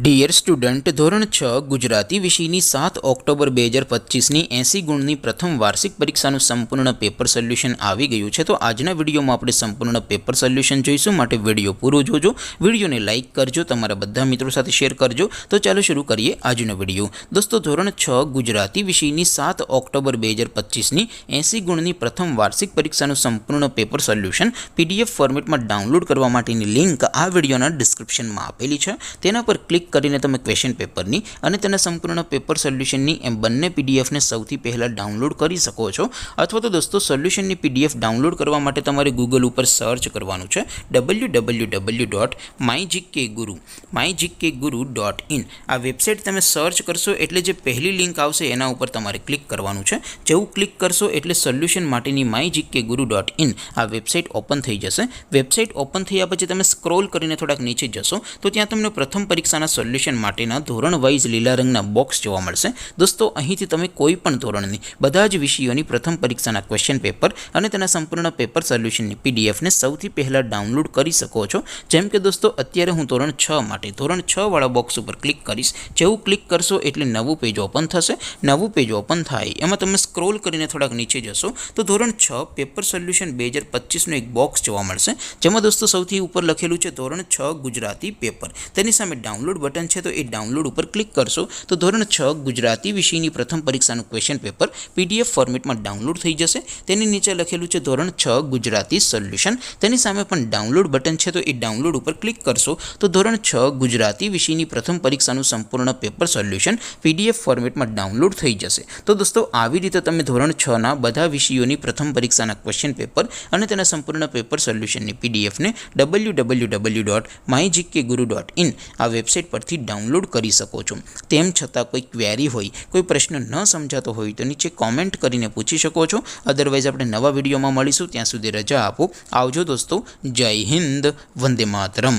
Dear student, ધોરણ 6 ગુજરાતી વિષયની 7 October 2025ની 80 ગુણની પ્રથમ વાર્ષિક પરીક્ષાનું સંપૂર્ણ પેપર સોલ્યુશન આવી ગયું છે। તો આજના વિડીયોમાં આપણે સંપૂર્ણ પેપર સોલ્યુશન જોઈશું, માટે વિડીયો પૂરો જોજો, વિડીયોને લાઇક કરજો, તમારા બધા મિત્રો સાથે શેર કરજો। તો ચાલો શરૂ કરીએ આજનો વિડીયો। દોસ્તો, ધોરણ 6 ગુજરાતી વિષયની 7 ઓક્ટોબર 2025ની 80 ગુણની પ્રથમ વાર્ષિક પરીક્ષાનું સંપૂર્ણ પેપર સોલ્યુશન PDF ફોર્મેટમાં ડાઉનલોડ કરવા માટેની લિંક આ વિડીયોના ડિસ્ક્રિપ્શનમાં આપેલી છે। તેના પર ક્લિક કરીને તમે ક્વેશ્ચન પેપરની અને તેના સંપૂર્ણ પેપર સોલ્યુશનની એમ બંને પીડીએફને સૌથી પહેલાં ડાઉનલોડ કરી શકો છો। અથવા તો દોસ્તો, સોલ્યુશનની પીડીએફ ડાઉનલોડ કરવા માટે તમારે ગૂગલ ઉપર સર્ચ કરવાનું છે www.mygkguru.in। આ વેબસાઇટ તમે સર્ચ કરશો એટલે જે પહેલી લિંક આવશે એના ઉપર તમારે ક્લિક કરવાનું છે। જેવું ક્લિક કરશો એટલે સોલ્યુશન માટેની mygkguru.in આ વેબસાઇટ ઓપન થઈ જશે। વેબસાઇટ ઓપન થયા પછી તમે સ્ક્રોલ કરીને થોડાક નીચે જશો તો ત્યાં તમને પ્રથમ પરીક્ષાના સોલ્યુશન માટેના ધોરણ વાઇઝ લીલા રંગના બોક્સ જોવા મળશે। દોસ્તો, અહીંથી તમે કોઈ પણ ધોરણની બધા જ વિષયોની પ્રથમ પરીક્ષાના ક્વેશ્ચન પેપર અને તેના સંપૂર્ણ પેપર સોલ્યુશનની પીડીએફને સૌથી પહેલાં ડાઉનલોડ કરી શકો છો। જેમ કે દોસ્તો, અત્યારે હું ધોરણ 6 માટે ધોરણ 6 વાળા બોક્સ ઉપર ક્લિક કરીશ। જેવું ક્લિક કરશો એટલે નવું પેજ ઓપન થશે। નવું પેજ ઓપન થાય એમાં તમે સ્ક્રોલ કરીને થોડાક નીચે જશો તો ધોરણ 6 પેપર સોલ્યુશન 2025નું એક બોક્સ જોવા મળશે, જેમાં દોસ્તો સૌથી ઉપર લખેલું છે ધોરણ 6 ગુજરાતી પેપર। તેની સામે ડાઉનલોડ બટન છે, તો એ ડાઉનલોડ ઉપર ક્લિક કરશો તો ધોરણ 6 ગુજરાતી વિષયની પ્રથમ પરીક્ષાનું ક્વેશ્ચન પેપર PDF ફોર્મેટમાં ડાઉનલોડ થઈ જશે। તેની નીચે લખેલું છે ધોરણ 6 ગુજરાતી સોલ્યુશન, તેની સામે પણ ડાઉનલોડ બટન છે, તો એ ડાઉનલોડ ઉપર ક્લિક કરશો તો ધોરણ 6 ગુજરાતી વિષયની પ્રથમ પરીક્ષાનું સંપૂર્ણ પેપર સોલ્યુશન PDF ફોર્મેટમાં ડાઉનલોડ થઈ જશે। તો દોસ્તો, આવી રીતે તમે ધોરણ 6ના બધા વિષયોની પ્રથમ પરીક્ષાના ક્વેશ્ચન પેપર અને તેના સંપૂર્ણ પેપર સોલ્યુશનની પીડીએફને www.mygkguru.in આ વેબસાઇટ પરથી ડાઉનલોડ કરી શકો છો। તેમ છતાં કોઈ ક્વેરી હોય, કોઈ પ્રશ્ન ન સમજાતો હોય તો નીચે કોમેન્ટ કરીને પૂછી શકો છો। અદરવાઇઝ આપણે નવા વિડીયોમાં મળીશું, ત્યાં સુધી રજા આપો। આવજો દોસ્તો, જય હિન્દ, વંદે માતરમ।